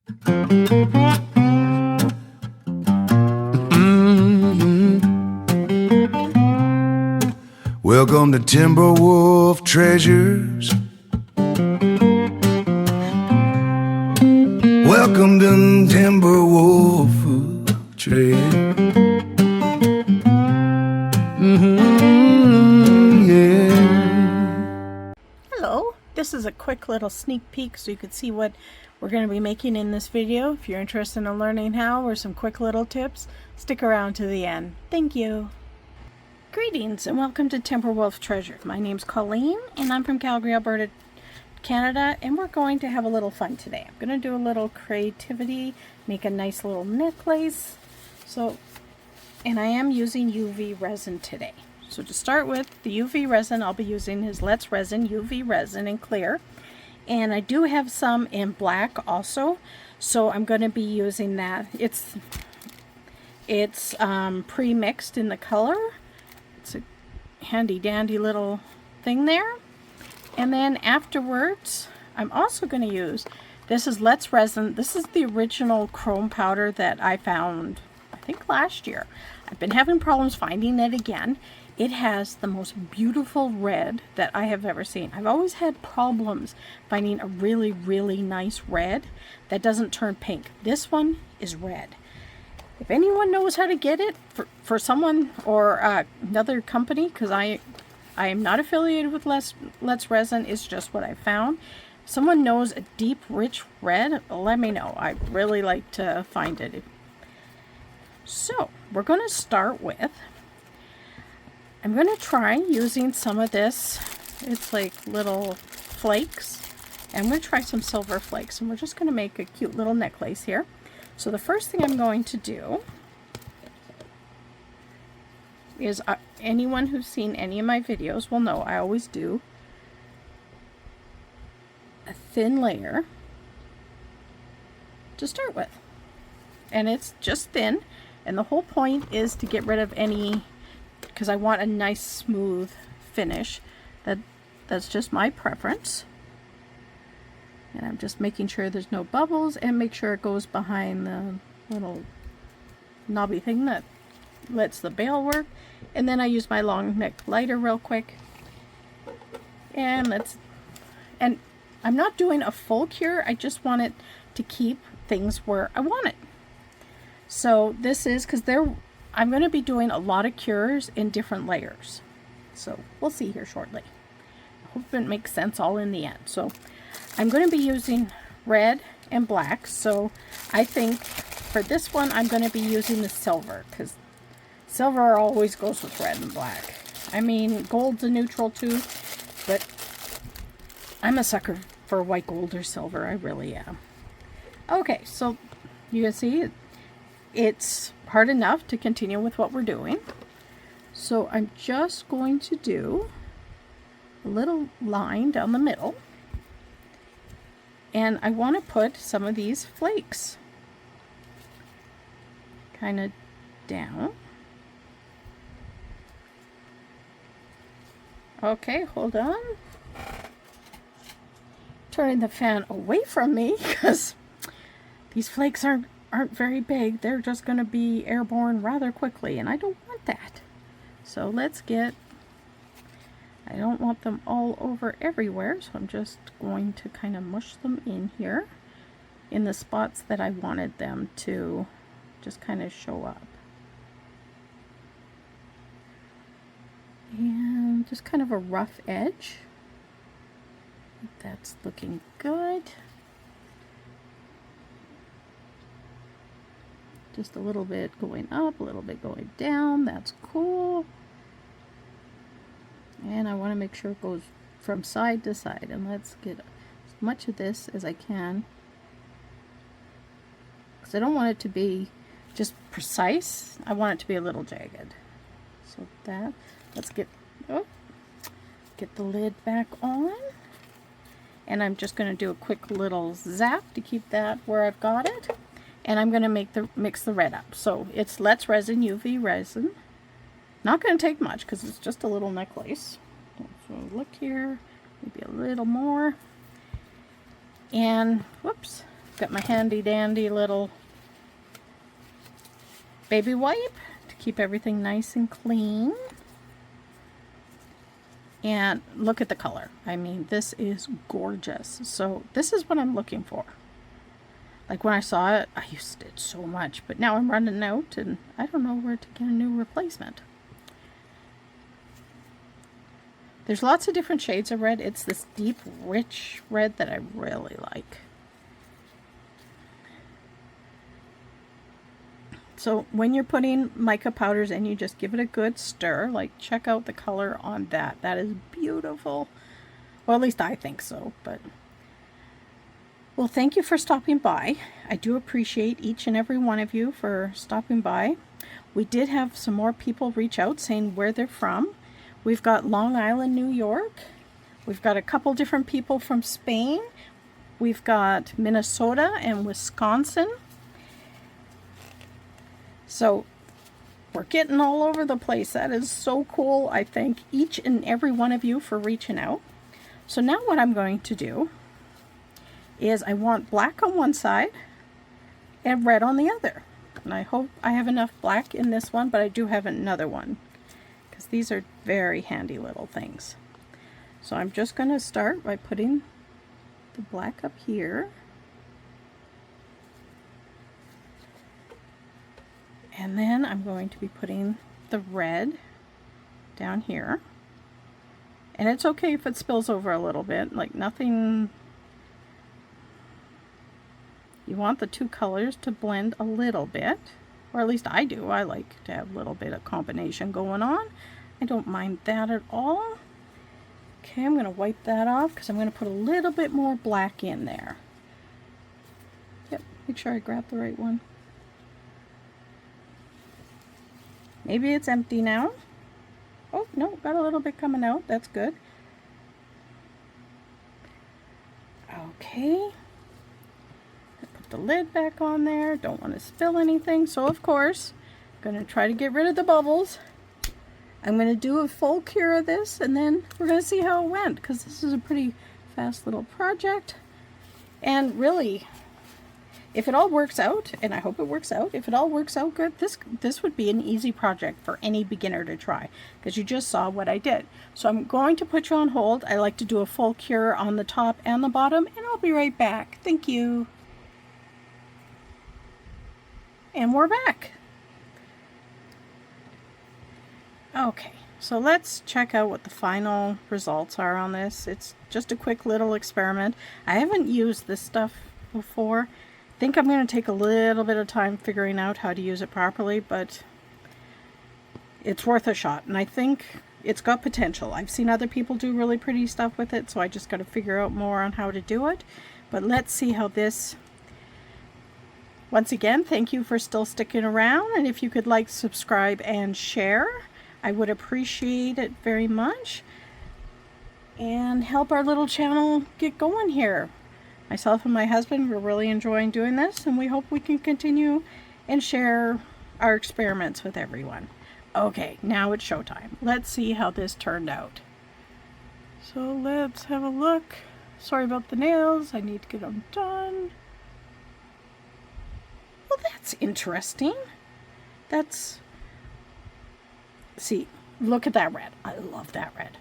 Welcome to Timberwolf Treasures. Welcome to Timberwolf Treasures. Yeah. Hello, this is a quick little sneak peek so you can see what we're going to be making in this video. If you're interested in learning how or some quick little tips, stick around to the end. Thank you. Greetings and welcome to Timberwolf Treasure. My name's Colleen and I'm from Calgary, Alberta, Canada, and we're going to have a little fun today. I'm going to do a little creativity, make a nice little necklace. And I am using UV resin today. So to start with, the UV resin I'll be using is Let's Resin UV resin in clear. And I do have some in black also, so I'm going to be using that. It's pre-mixed in the color. It's a handy dandy little thing there. And then afterwards, I'm also going to use, this is Let's Resin. This is the original chrome powder that I found, I think last year. I've been having problems finding it again. It has the most beautiful red that I have ever seen. I've always had problems finding a really, really nice red that doesn't turn pink. This one is red. If anyone knows how to get it for someone or another company, because I am not affiliated with Let's Resin, it's just what I found. If someone knows a deep, rich red, let me know. I'd really like to find it. So, we're going to start with, I'm going to try using some of this. It's like little flakes. And I'm going to try some silver flakes. And we're just going to make a cute little necklace here. So the first thing I'm going to do is, anyone who's seen any of my videos will know I always do a thin layer to start with. And it's just thin. And the whole point is to get rid of any, because I want a nice smooth finish. That's just my preference. And I'm just making sure there's no bubbles and make sure it goes behind the little knobby thing that lets the bail work. And then I use my long neck lighter real quick. And I'm not doing a full cure. I just want it to keep things where I want it. So this is, because I'm going to be doing a lot of cures in different layers. So we'll see here shortly. I hope it makes sense all in the end. So I'm going to be using red and black. So I think for this one I'm going to be using the silver, because silver always goes with red and black. I mean, gold's a neutral too, but I'm a sucker for white gold or silver. I really am. Okay, so you can see it's hard enough to continue with what we're doing. So I'm just going to do a little line down the middle. And I want to put some of these flakes kind of down. Okay, hold on. Turning the fan away from me because these flakes aren't very big. They're just going to be airborne rather quickly, and I don't want that. So let's get, I don't want them all over everywhere, so I'm just going to kind of mush them in here in the spots that I wanted them to just kind of show up. And just kind of a rough edge. That's looking good. Just a little bit going up, a little bit going down. That's cool. And I want to make sure it goes from side to side. And let's get as much of this as I can, because I don't want it to be just precise. I want it to be a little jagged. So that, let's get the lid back on. And I'm just going to do a quick little zap to keep that where I've got it. And I'm going to mix the red up. So it's Let's Resin UV resin. Not going to take much because it's just a little necklace. So look here, maybe a little more. And whoops, Got my handy dandy little baby wipe to keep everything nice and clean. And look at the color. I mean, this is gorgeous. So this is what I'm looking for. Like when I saw it, I used it so much, but now I'm running out and I don't know where to get a new replacement. There's lots of different shades of red. It's this deep, rich red that I really like. So when you're putting mica powders in, you just give it a good stir. Like, check out the color on that. That is beautiful. Well, at least I think so. But well, thank you for stopping by. I do appreciate each and every one of you for stopping by. We did have some more people reach out saying where they're from. We've got Long Island, New York. We've got a couple different people from Spain. We've got Minnesota and Wisconsin. So we're getting all over the place. That is so cool. I thank each and every one of you for reaching out. So now what I'm going to do is I want black on one side and red on the other. And I hope I have enough black in this one, but I do have another one because these are very handy little things. So I'm just going to start by putting the black up here. And then I'm going to be putting the red down here. And it's okay if it spills over a little bit, like nothing. You want the two colors to blend a little bit, or at least I do. I like to have a little bit of combination going on. I don't mind that at all. Okay, I'm going to wipe that off because I'm going to put a little bit more black in there. Yep, make sure I grab the right one. Maybe it's empty now. Oh, no, got a little bit coming out. That's good. Okay. Put the lid back on there. Don't want to spill anything. So, of course, I'm going to try to get rid of the bubbles. I'm going to do a full cure of this, and then we're going to see how it went, because this is a pretty fast little project. And really, if it all works out, and I hope it works out, if it all works out good, this would be an easy project for any beginner to try, because you just saw what I did. So I'm going to put you on hold. I like to do a full cure on the top and the bottom, and I'll be right back. Thank you. And we're back. Okay, so let's check out what the final results are on this. It's just a quick little experiment. I haven't used this stuff before. I think I'm going to take a little bit of time figuring out how to use it properly, but it's worth a shot, and I think it's got potential. I've seen other people do really pretty stuff with it, so I just got to figure out more on how to do it. But let's see how this... Once again, thank you for still sticking around, and if you could like, subscribe, and share, I would appreciate it very much, and help our little channel get going here. Myself and my husband, we're really enjoying doing this, and we hope we can continue and share our experiments with everyone. Okay, now it's showtime. Let's see how this turned out. So let's have a look. Sorry about the nails. I need to get them done. Well, that's interesting. See, look at that red. I love that red.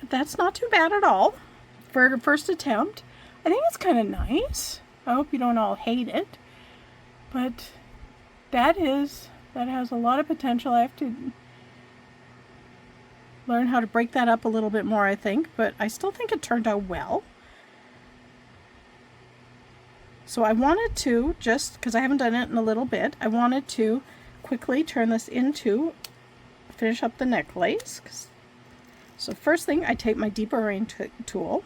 That's not too bad at all for the first attempt. I think it's kind of nice. I hope you don't all hate it, but that has a lot of potential. I have to learn how to break that up a little bit more, I think, but I still think it turned out well. So I wanted to, just because I haven't done it in a little bit, I wanted to quickly turn this into, finish up the necklace. So first thing, I take my deburring tool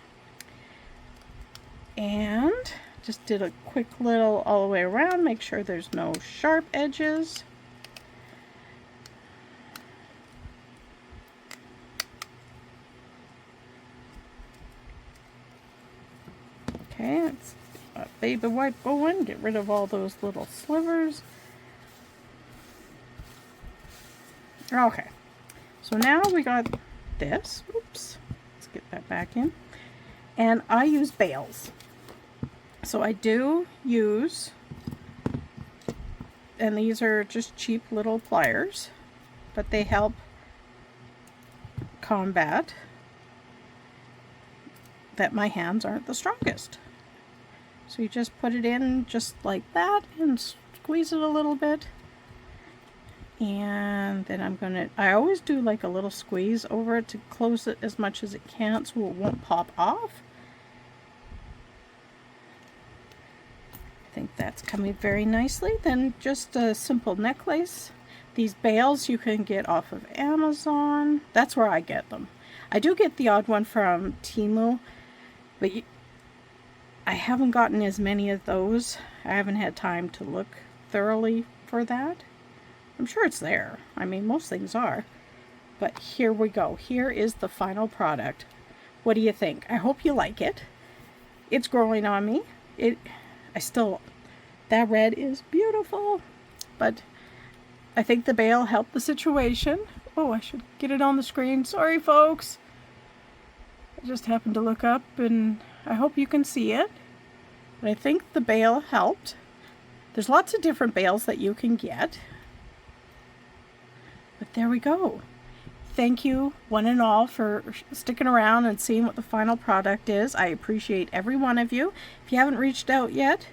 and just did a quick little all the way around, make sure there's no sharp edges. Okay, let's baby wipe going, get rid of all those little slivers. Okay, so now we got this. Oops, let's get that back in. And I use bales. So I do use, and these are just cheap little pliers, but they help combat that my hands aren't the strongest. So you just put it in just like that and squeeze it a little bit. And then I always do like a little squeeze over it to close it as much as it can so it won't pop off. I think that's coming very nicely. Then just a simple necklace. These bails you can get off of Amazon. That's where I get them. I do get the odd one from Temu, but I haven't gotten as many of those. I haven't had time to look thoroughly for that. I'm sure it's there. I mean, most things are. But here we go. Here is the final product. What do you think? I hope you like it. It's growing on me. That red is beautiful. But I think the bail helped the situation. Oh, I should get it on the screen. Sorry, folks. I just happened to look up and I hope you can see it. But I think the bail helped. There's lots of different bails that you can get. But there we go. Thank you, one and all, for sticking around and seeing what the final product is. I appreciate every one of you. If you haven't reached out yet,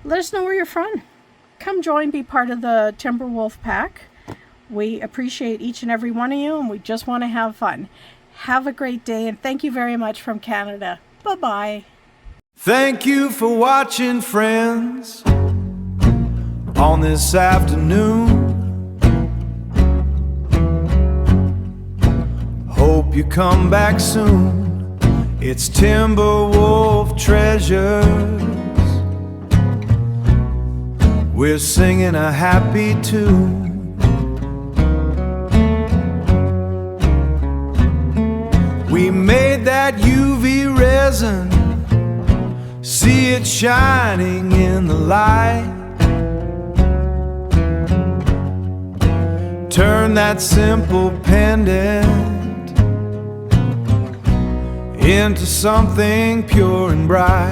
let us know where you're from. Come join, be part of the Timberwolf Pack. We appreciate each and every one of you, and we just want to have fun. Have a great day, and thank you very much from Canada. Bye-bye. Thank you for watching, friends, on this afternoon. Hope you come back soon. It's Timberwolf Treasures. We're singing a happy tune. We made that UV resin, see it shining in the light. Turn that simple pendant into something pure and bright.